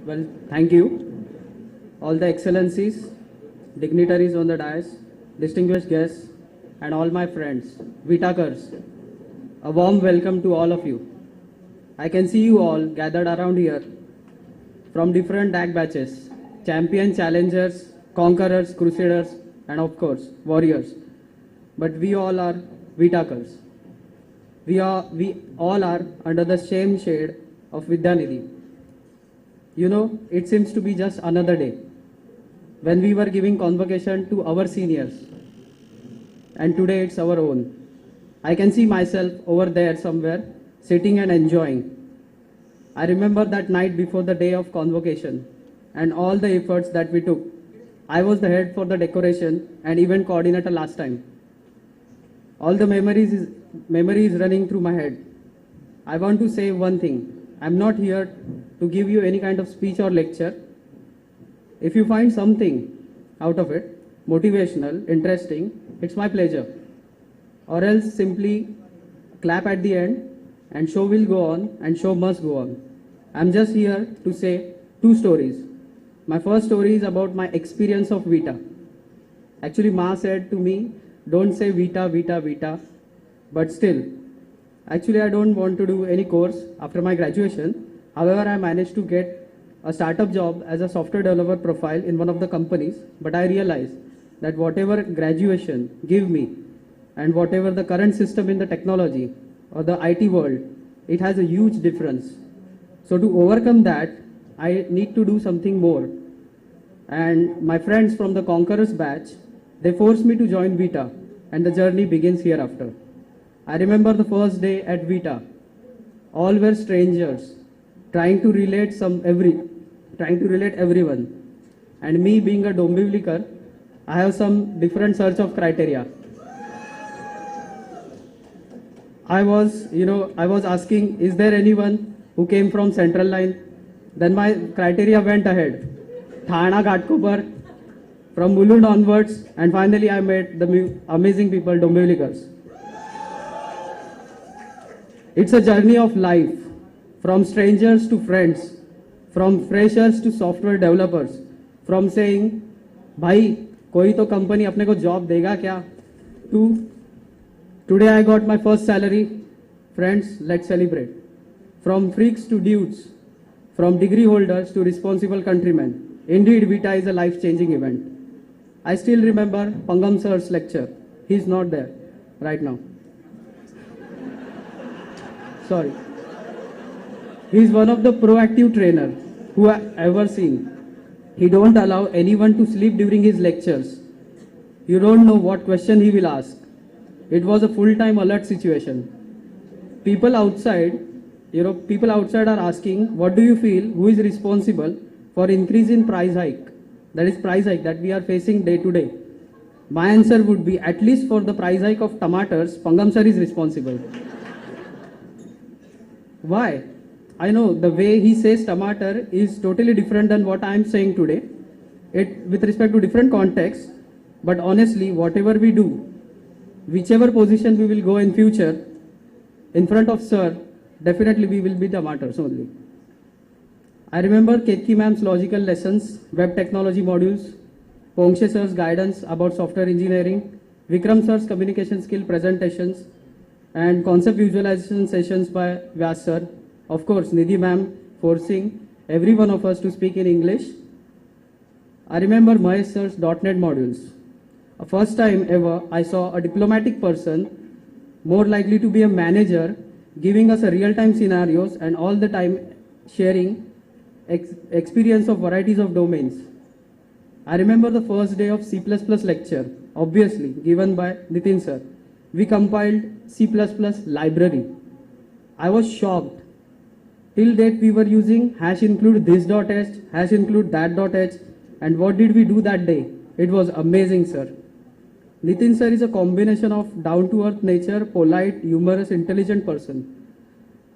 Well, thank you, all the excellencies, dignitaries on the dais, distinguished guests, and all my friends, Vitakers. A warm welcome to all of you. I can see you all gathered around here from different DAC batches, champion challengers, conquerors, crusaders, and of course, warriors. But we all are Vitakers. We all are under the same shade of Vidyanidhi. You know, it seems to be just another day when we were giving convocation to our seniors, and today it's our own. I can see myself over there somewhere sitting and enjoying. I remember that night before the day of convocation and all the efforts that we took. I was the head for the decoration and event coordinator last time. All the memories running through my head. I want to say one thing. I'm not here to give you any kind of speech or lecture. If you find something out of it, motivational, interesting, it's my pleasure. Or else simply clap at the end and show will go on and show must go on. I'm just here to say two stories. My first story is about my experience of Vita. Actually, Ma said to me, don't say Vita, Vita, Vita, but still, actually I don't want to do any course after my graduation. However, I managed to get a startup job as a software developer profile in one of the companies, but I realized that whatever graduation give me and whatever the current system in the technology or the IT world, it has a huge difference. So to overcome that, I need to do something more. And my friends from the Conquerors batch, they forced me to join Vita, and the journey begins hereafter. I remember the first day at Vita. All were strangers, trying to relate everyone. And me being a Dombivlikar, I have some different search of criteria. I was asking, is there anyone who came from Central Line? Then my criteria went ahead. Thana, Ghatkopar, from Mulund onwards, and finally I met the amazing people, Dombivlikars. It's a journey of life, from strangers to friends, from freshers to software developers, from saying, "Bhai, koi to company apne ko job dega kya?" to today I got my first salary. Friends, let's celebrate. From freaks to dudes, from degree holders to responsible countrymen. Indeed, Vita is a life-changing event. I still remember Pangam sir's lecture. He's not there right now. Sorry. He's one of the proactive trainers who I've ever seen. He don't allow anyone to sleep during his lectures. You don't know what question he will ask. It was a full-time alert situation. People outside are asking, what do you feel, who is responsible for increase in price hike? That is price hike that we are facing day to day. My answer would be, at least for the price hike of tomatoes, Pangam sir is responsible. Why? I know the way he says tomato is totally different than what I am saying today. With respect to different contexts, but honestly, whatever we do, whichever position we will go in future, in front of sir, definitely we will be tomatoes only. I remember Ketki ma'am's logical lessons, web technology modules, Pongshe sir's guidance about software engineering, Vikram sir's communication skill presentations, and concept visualization sessions by Vyas sir. Of course, Nidhi ma'am forcing every one of us to speak in English. I remember Mahesh sir's .NET modules. First time ever, I saw a diplomatic person, more likely to be a manager, giving us a real-time scenarios and all the time sharing experience of varieties of domains. I remember the first day of C++ lecture, obviously given by Nitin sir. We compiled C++ library. I was shocked. Till date we were using #include this.h, #include that.h, and what did we do that day? It was amazing, sir. Nitin sir is a combination of down-to-earth nature, polite, humorous, intelligent person.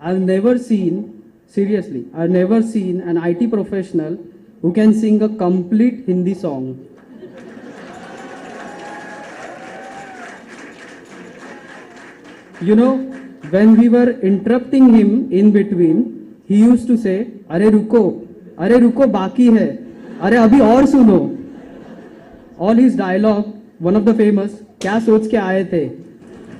I've never seen an IT professional who can sing a complete Hindi song. You know, when we were interrupting him in between, he used to say, "Arey ruko, अरे रुको बाकी है, अरे अभी और सुनो. All his dialogue, one of the famous, क्या सोच के आए थे,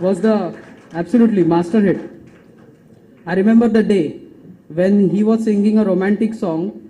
was the absolutely master hit. I remember the day when he was singing a romantic song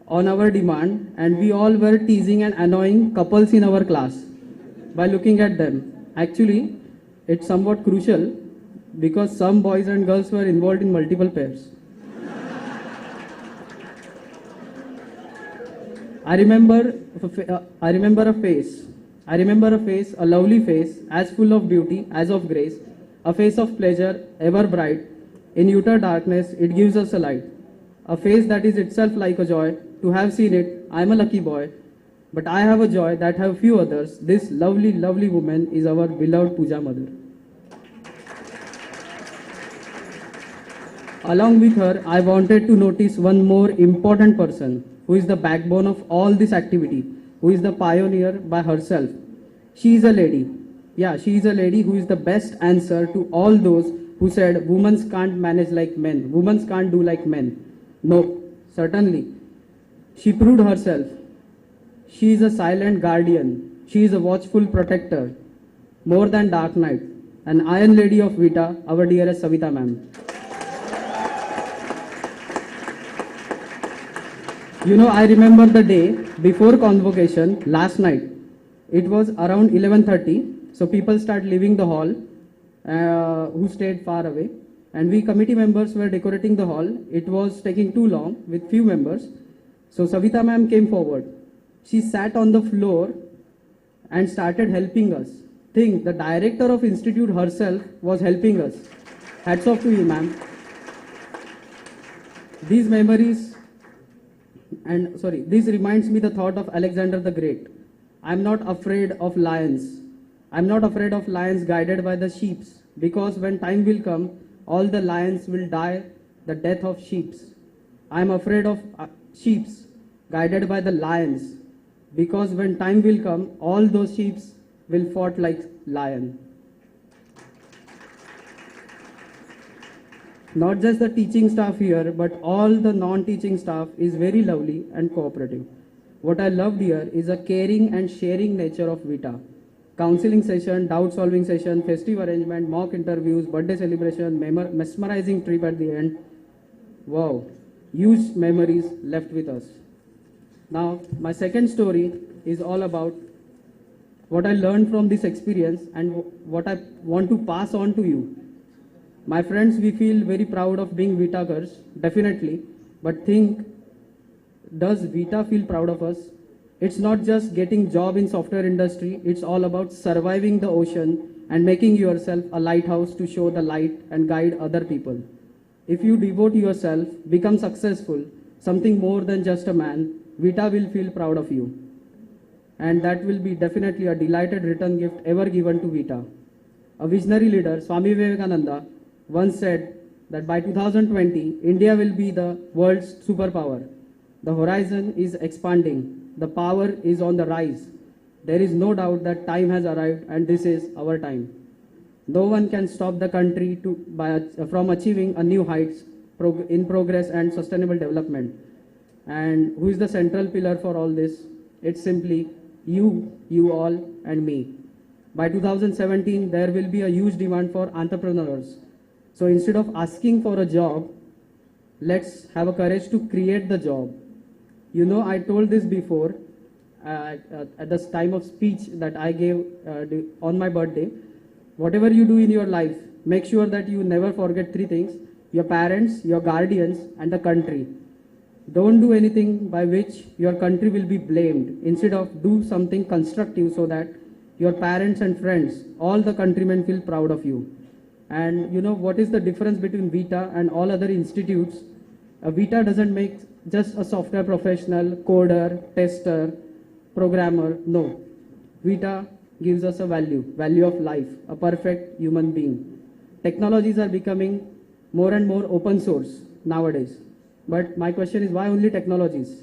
on our demand, and we all were teasing and annoying couples in our class by looking at them. Actually, it's somewhat crucial because some boys and girls were involved in multiple pairs. I remember a face, a lovely face, as full of beauty as of grace, a face of pleasure, ever bright. In utter darkness, it gives us a light. A face that is itself like a joy. To have seen it, I am a lucky boy. But I have a joy that have few others. This lovely, lovely woman is our beloved Puja mother. Along with her, I wanted to notice one more important person who is the backbone of all this activity, who is the pioneer by herself. She is a lady. Yeah, she is a lady who is the best answer to all those who said women can't manage like men, women can't do like men. No, certainly. She proved herself. She is a silent guardian. She is a watchful protector. More than Dark Knight. An Iron Lady of Vita, our dearest Savita ma'am. You know, I remember the day before Convocation, last night. It was around 11:30, so people start leaving the hall who stayed far away. And we committee members were decorating the hall. It was taking too long with few members. So Savita ma'am came forward. She sat on the floor and started helping us. Think, the director of institute herself was helping us. Hats off to you, ma'am. These memories, this reminds me the thought of Alexander the Great. I'm not afraid of lions. I'm not afraid of lions guided by the sheeps, because when time will come, all the lions will die the death of sheeps. I'm afraid of sheeps guided by the lions, because when time will come, all those sheeps will fought like lion. Not just the teaching staff here, but all the non-teaching staff is very lovely and cooperative. What I loved here is a caring and sharing nature of Vita. Counseling session, doubt solving session, festive arrangement, mock interviews, birthday celebration, mesmerizing trip at the end. Wow, huge memories left with us. Now, my second story is all about what I learned from this experience and what I want to pass on to you. My friends, we feel very proud of being Vitakars, definitely, but think, does Vita feel proud of us? It's not just getting job in software industry, it's all about surviving the ocean and making yourself a lighthouse to show the light and guide other people. If you devote yourself, become successful, something more than just a man, Vita will feel proud of you. And that will be definitely a delighted return gift ever given to Vita. A visionary leader, Swami Vivekananda, once said that by 2020, India will be the world's superpower. The horizon is expanding. The power is on the rise. There is no doubt that time has arrived and this is our time. No one can stop the country from achieving a new heights in progress and sustainable development. And who is the central pillar for all this? It's simply you all, and me. By 2017, there will be a huge demand for entrepreneurs. So instead of asking for a job, let's have a courage to create the job. You know, I told this before at the time of speech that I gave on my birthday. Whatever you do in your life, make sure that you never forget three things: your parents, your guardians, and the country. Don't do anything by which your country will be blamed. Instead of do something constructive so that your parents and friends, all the countrymen feel proud of you. And you know what is the difference between Vita and all other institutes? Vita doesn't make just a software professional, coder, tester, programmer. No. Vita gives us a value of life, a perfect human being. Technologies are becoming more and more open source nowadays. But my question is, why only technologies?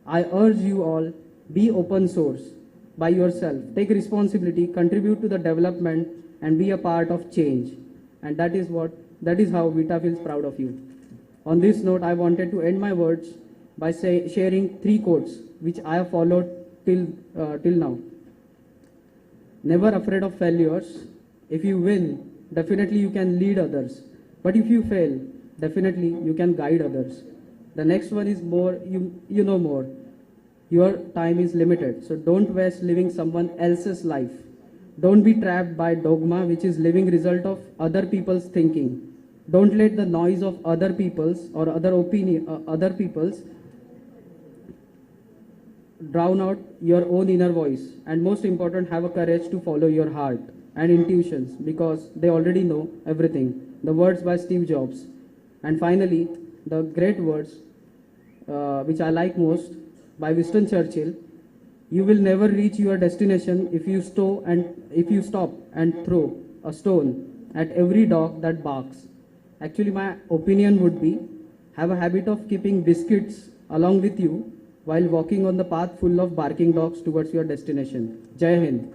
I urge you all, be open source by yourself. Take responsibility, contribute to the development, and be a part of change. And that is how Vita feels proud of you. On this note, I wanted to end my words by sharing 3 quotes which I have followed till now. Never afraid of failures. If you win, definitely you can lead others. But if you fail, definitely you can guide others. The next one is more, you know more. Your time is limited, so don't waste living someone else's life. Don't be trapped by dogma, which is living result of other people's thinking. Don't let the noise of other people's or other people's drown out your own inner voice. And most important, have a courage to follow your heart and intuitions, because they already know everything. The words by Steve Jobs. And finally, the great words which I like most by Winston Churchill: you will never reach your destination if you stop and throw a stone at every dog that barks. Actually, my opinion would be, have a habit of keeping biscuits along with you while walking on the path full of barking dogs towards your destination. Jai Hind.